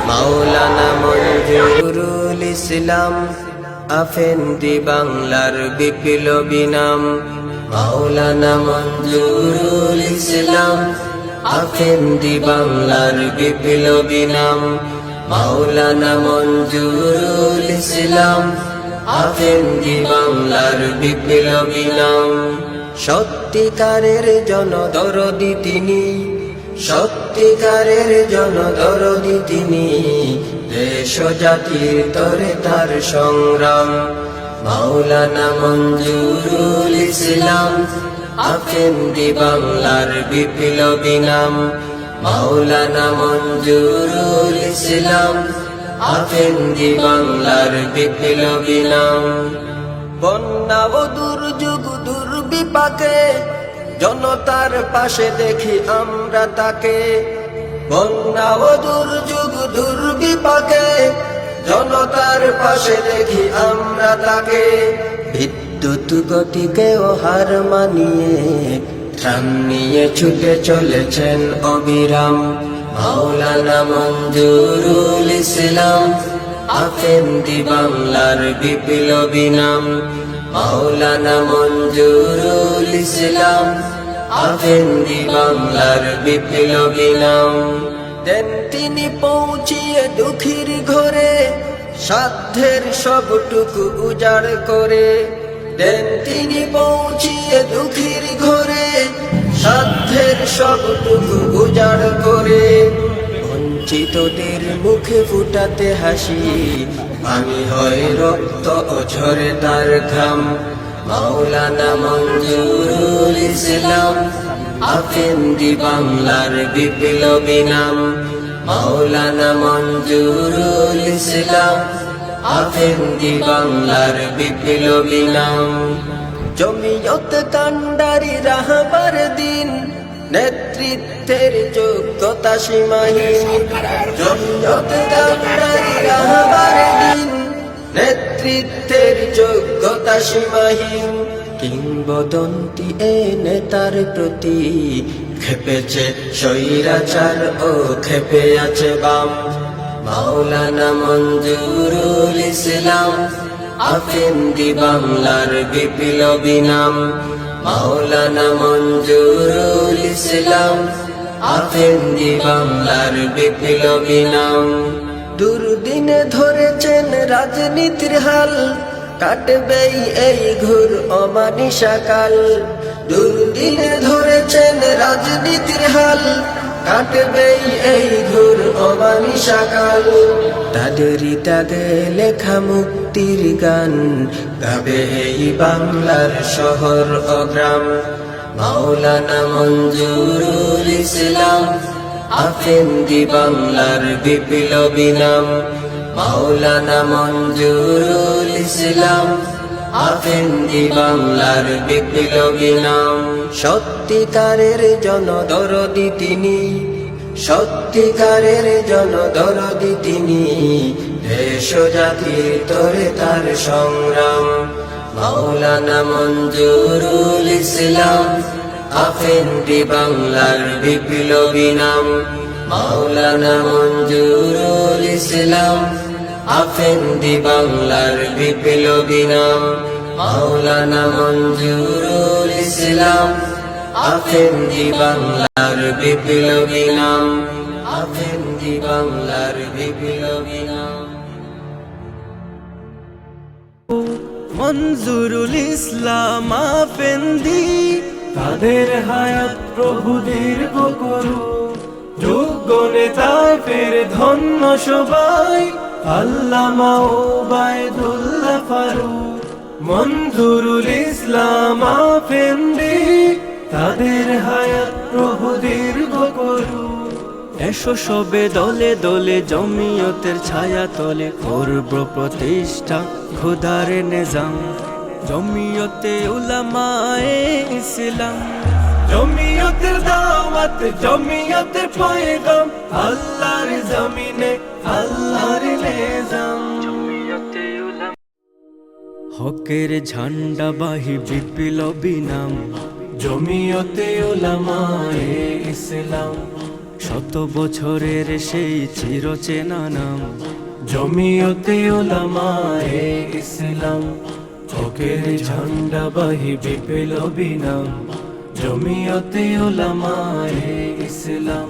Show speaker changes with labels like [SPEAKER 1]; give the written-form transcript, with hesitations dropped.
[SPEAKER 1] মাওলানা মঞ্জুরুল ইসলাম আফেন্দি বাংলার বিপ্লবী নাম। মাওলানা মঞ্জুরুল ইসলাম আফেন্দি বাংলার বিপ্লবী নাম। মাওলানা মঞ্জুরুল ইসলাম আফেন্দি বাংলার বিপ্লবী নাম। সত্যিকারের জনদরদি তিনি, সত্যিকারের জনদরদি তিনি, দেশ ও জাতির তরে তার সংগ্রাম। মাওলানা মঞ্জুরুল ইসলাম আফেন্দি বাংলার বিপ্লবী নাম। মাওলানা মঞ্জুরুল ইসলাম আফেন্দি বাংলার বিপ্লবী নাম। বন্যা ও দুর্যোগ দুর্বিপাকে জনতার পাশে দেখি আমরা তাকে। বন্যা ও দুর্যোগ দুর্বিপাকে জনতার পাশে দেখি আমরা তাকে। বিদ্যুৎ গতিকেও হার মানিয়ে ত্রাণ নিয়ে ছুটে চলেছেন অবিরাম। মাওলানা মঞ্জুরুল ইসলাম আফেন্দি বাংলার বিপ্লবী নাম। মাওলানা মঞ্জুরুল ইসলাম আফেন্দি বাংলার বিপ্লবী নাম। দেন তিনি পৌঁছিয়ে দুঃখীর ঘরে সাধ্যের সবটুকু উজাড় করে। দেন তিনি পৌঁছিয়ে দুঃখীর ঘরে সাধ্যের সবটুকু উজাড় করে। বঞ্চিতদের মুখে ফুটাতে হাসি, আমি হয় রক্ত ও ঝরে তার ঘাম। মাওলানা মঞ্জুরুল ইসলাম আফেন্দি বাংলার বিপ্লবী নাম। মাওলানা মঞ্জুরুল ইসলাম আফেন্দি বাংলার বিপ্লবী নাম। জমিয়ত কান্ডারি রাহবার দিন, নেতৃত্বের যোগ্যতা সীমাহীন। জমিয়ত কান্ডারি রাহবার দিন, নেতৃত্বের যোগ্যতা সীমাহীন। কিংবদন্তি এ নেতার প্রতি খেপেছে স্বৈরাচার ও খেপে আছে বাম। মাওলানা মঞ্জুরুল ইসলাম আফেন্দি বাংলার বিপ্লবী নাম। মাওলানা মঞ্জুরুল ইসলাম আফেন্দি বাংলার বিপ্লবী নাম। দুর্দিনে ধরেছেন রাজনীতির হাল, কাটবেই এই ঘোর অমানিসাকাল। দুর্দিনে ধরেছেন রাজনীতির হাল, কাটবেই এই ঘোর অমানিসাকাল। তাদেরই তাগে লেখা মুক্তির গান গাবে এই বাংলার শহর ও গ্রাম। মাওলানা মঞ্জুরুল ইসলাম আফেন্দি বাংলার বিপ্লবী নাম। মাওলানা মঞ্জুরুল ইসলাম আফেন্দি বাংলার বিপ্লবী নাম। সত্যিকারের জনদরদি তিনি, সত্যিকারের জনদরদি তিনি, দেশ ও জাতির তরে তার সংগ্রাম। মাওলানা মঞ্জুরুল ইসলাম আফেন্দি বাংলার বিপ্লবী নাম। মাওলানা মঞ্জুরুল ইসলাম আফেন্দি বাংলার বিপ্লবী নাম। মাওলানা মঞ্জুরুল ইসলাম আফেন্দি বাংলার বিপ্লবী নাম। আফেন্দি বাংলার বিপ্লবী নাম।
[SPEAKER 2] মঞ্জুরুল ইসলাম আফেন্দি, তাদের হায়াত প্রভু দীর্ঘ করুক। যোগ্য নেতায় ফের ধন্য সবাই, আল্লামা ওবায়দুল্লাহ ফারুক। মঞ্জুরুল ইসলাম আফেন্দি, তাদের হায়াত প্রভু দীর্ঘ করুক। এসো সবে দলে দলে জমিয়তের ছায়া তলে, করব প্রতিষ্ঠা খোদার নিজাম। জমিয়তে উলামায়ে ইসলাম, জমিয়তের দাওয়াত, জমিয়তের পয়গাম, আল্লাহর জমিনে আল্লাহর নিজাম। জমিয়তে উলামা হকের ঝান্ডা বাহি বিপ্লবী নাম। জমিয়তে উলামায়ে ইসলাম, শত বছরের সেই চিরচেনা নাম জমিয়তে উলামায়ে ইসলাম। হকের ঝান্ডাবাহী বিপ্লবী নাম জমিয়তে উলামায়ে ইসলাম।